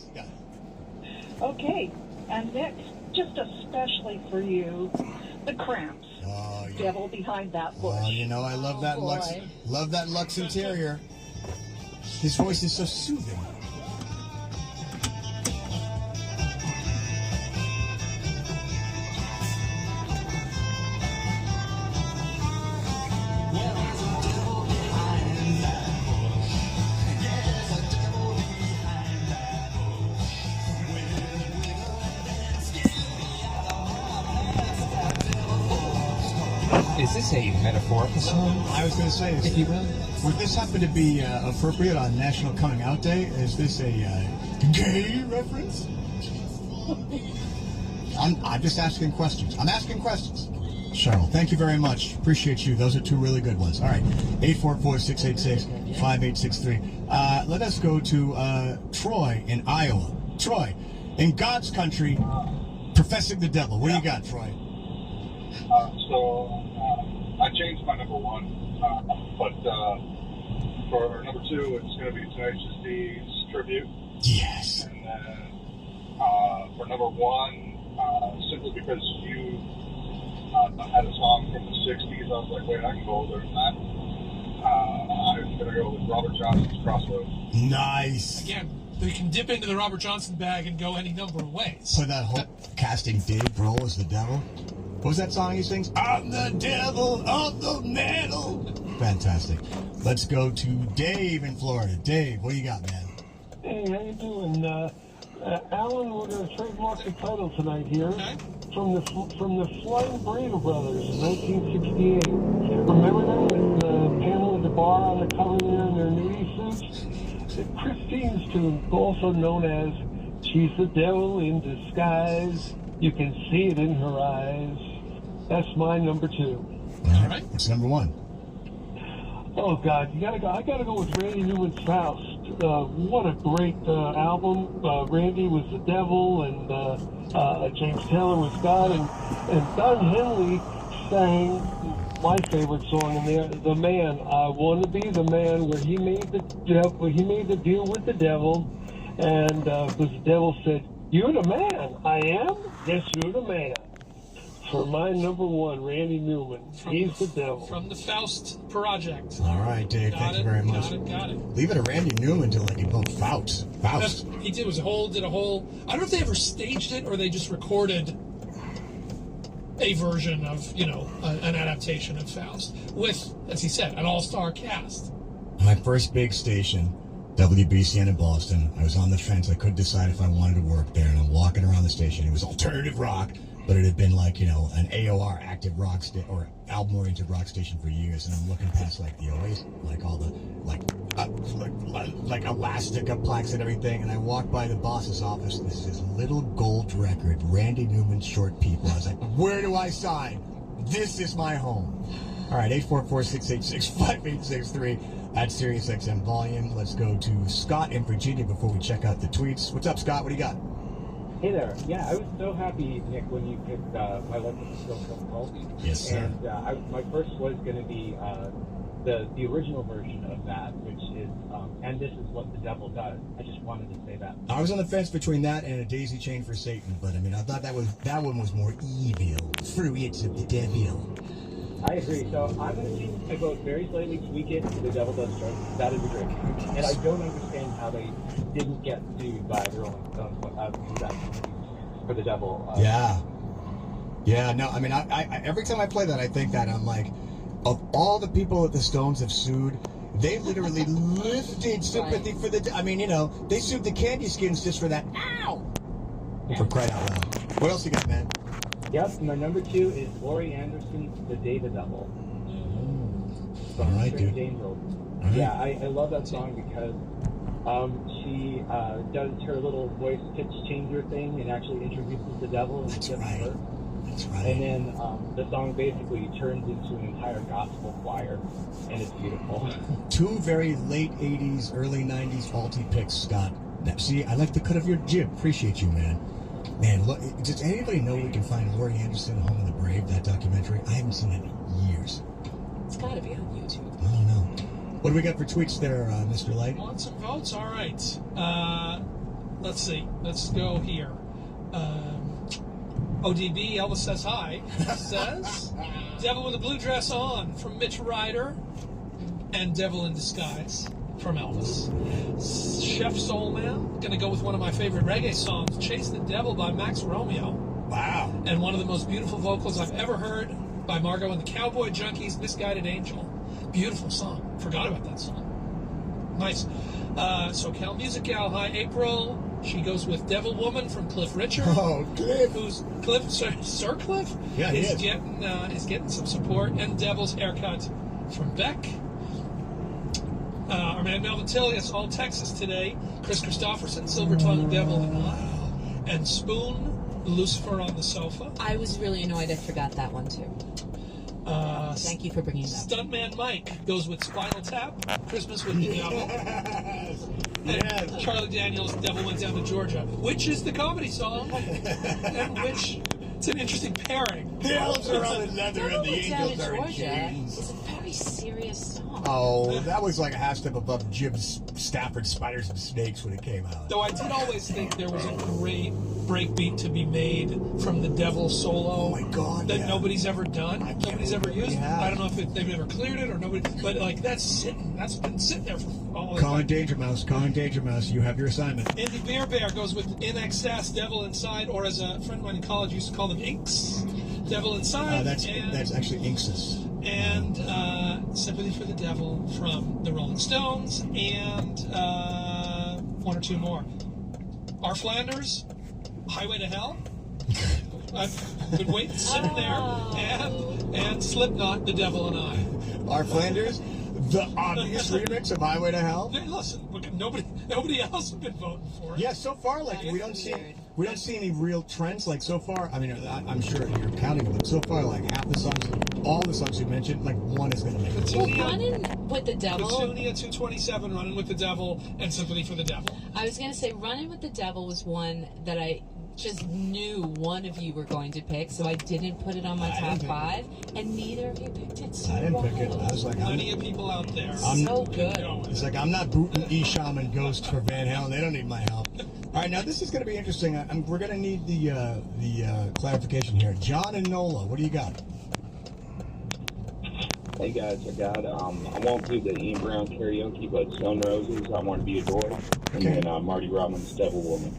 else you got? Okay, and next, just especially for you, the Cramps. Oh, yeah. Devil Behind That Bush. Oh, you know, I love that Lux. Love that Lux interior. His voice is so soothing. Is this a metaphorical song? I was going to say, if you will, would this happen to be appropriate on National Coming Out Day? Is this a gay reference? I'm just asking questions. I'm asking questions. Cheryl, thank you very much. Appreciate you. Those are two really good ones. All right, 844-686-5863. Let us go to Troy in Iowa. Troy, in God's country, professing the devil. What do you got, Troy? I changed my number one, but for number two, it's going to be Tenacious D's Tribute. Yes. And then for number one, simply because you had a song from the 60s, I was like, wait, I can go older than that. I'm going to go with Robert Johnson's Crossroads. Nice. Again, they can dip into the Robert Johnson bag and go any number of ways. For that whole casting Dave Grohl as the devil. What was that song he sings? I'm the devil of the metal. Fantastic. Let's go to Dave in Florida. Dave, what do you got, man? Hey, how you doing? Alan, we're going to trademark the title tonight here. Okay. From the Flying Burrito Brothers, 1968. Remember them with Pamela DeBar on the cover there in their nudie suits? Christine's tune, also known as She's the Devil in Disguise. You can see it in her eyes. That's my number two. All right. What's number one? Oh God, you gotta go. I gotta go with Randy Newman's Faust. What a great album. Randy was the devil, and James Taylor was God, and Don Henley sang my favorite song in there, "The Man." I want to be the man, where he made the deal with the devil, and because the devil said, "You're the man." I am. Yes, you're the man. For my number one, Randy Newman. He's the devil. From the Faust Project. All right, Dave. Thank you very much. Got it. Leave it to Randy Newman to like invoke Faust. He did a whole. I don't know if they ever staged it or they just recorded a version of, an adaptation of Faust with, as he said, an all-star cast. My first big station, WBCN in Boston. I was on the fence. I couldn't decide if I wanted to work there, and I'm walking around the station. It was alternative rock, but it had been like, an AOR active rock or album-oriented rock station for years. And I'm looking past like the Oasis, like all the like elastic plaques and everything. And I walked by the boss's office. And this is little gold record, Randy Newman, Short People. I was like, where do I sign? This is my home. All right, 844-686-5863 at SiriusXM Volume. Let's go to Scott in Virginia before we check out the tweets. What's up, Scott? What do you got? Hey there. Yeah, I was so happy, Nick, when you picked My Life is Still So Cold. Yes, sir. And my first was going to be the original version of that, which is And This Is What the Devil Does. I just wanted to say that. I was on the fence between that and A Daisy Chain for Satan, but I thought that one was more evil. Fruits of the devil. I agree. So I'm going to change my vote very slightly, tweak it to The Devil Does Strike. That is a great one. And I don't understand how they didn't get sued by the Rolling Stones for the devil. Yeah, no, I every time I play that, I think that I'm like, of all the people that the Stones have sued, they literally lifted sympathy for the, they sued the Candy Skins just for that, ow! For crying out loud. What else you got, man? Yep, my number two is Laurie Anderson's The Day the Devil. All right, dude. Angels. Right. Yeah, I love that song because she does her little voice pitch changer thing and actually introduces the devil instead of her. That's right. And then the song basically turns into an entire gospel choir, and it's beautiful. Two very late 80s, early 90s faulty picks, Scott. Now, see, I like the cut of your jib. Appreciate you, man. Man, look, does anybody know where we can find Laurie Anderson, Home of the Brave, that documentary? I haven't seen it in years. It's got to be on YouTube. I don't know. What do we got for tweets there, Mr. Light? Want some votes? All right. let's see. Let's go here. ODB, Elvis Says Hi, says, Devil with a Blue Dress On from Mitch Ryder, and Devil in Disguise from Elvis. Chef Soulman, going to go with one of my favorite reggae songs, Chase the Devil by Max Romeo. Wow. And one of the most beautiful vocals I've ever heard by Margot and the Cowboy Junkies, Misguided Angel. Beautiful song. Forgot about that song. Nice. SoCal Music Gal, hi April. She goes with Devil Woman from Cliff Richard. Oh, Cliff. Who's Sir Cliff? Yeah, he is. Is getting some support. And Devil's Haircut from Beck. Our man Melvin Tillius, All Texas today. Chris Christopherson, Silver Tongue Devil and I. And Spoon, Lucifer on the Sofa. I was really annoyed I forgot that one too. Thank you for bringing it up. Stuntman Mike goes with Spinal Tap, Christmas with the Devil. And Charlie Daniels, Devil Went Down to Georgia, which is the comedy song, and which it's an interesting pairing. The elves are all in leather and the Devil Went angels Down are to in Georgia chains. is a very serious song. Oh, that was like a half step above Jim's Stafford Spiders and Snakes when it came out. Though I did always think there was a great breakbeat to be made from the Devil solo. Oh my God! That yeah. nobody's ever done. Nobody's ever used. Yeah. I don't know if they've ever cleared it or nobody. But like that's been sitting there for all the Colin time. Danger Mouse, you have your assignment. Andy Bear Bear goes with In Excess, Devil Inside, or as a friend of mine in college used to call them Inks, Devil Inside. That's actually Inxus. And Sympathy for the Devil from the Rolling Stones, and one or two more. R. Flanders, Highway to Hell. I've been waiting, sitting there, and Slipknot, The Devil and I. R. Flanders, the obvious remix of Highway to Hell. Hey, listen, nobody else has been voting for it. Yeah, so far, like we don't see any real trends. Like so far, I mean, I'm sure you're counting them, but so far, like half the songs, all the songs you mentioned, like one is going to make it. Well, Running with the Devil. Petunia 227, Running with the Devil, and Sympathy for the Devil. I was going to say Running with the Devil was one that I just knew one of you were going to pick, so I didn't put it on my top 5, and neither of you picked it. So I didn't pick it. I was like, Plenty of people out there. so good. It's like I'm not booting E Shaman Ghost for Van Halen. They don't need my help. All right, now this is going to be interesting. We're going to need the clarification here. John and Nola, what do you got? Hey guys, I won't do the Ian Brown karaoke, but Stone Roses, I Want to Be Adored, and then Marty Robbins' Devil Woman.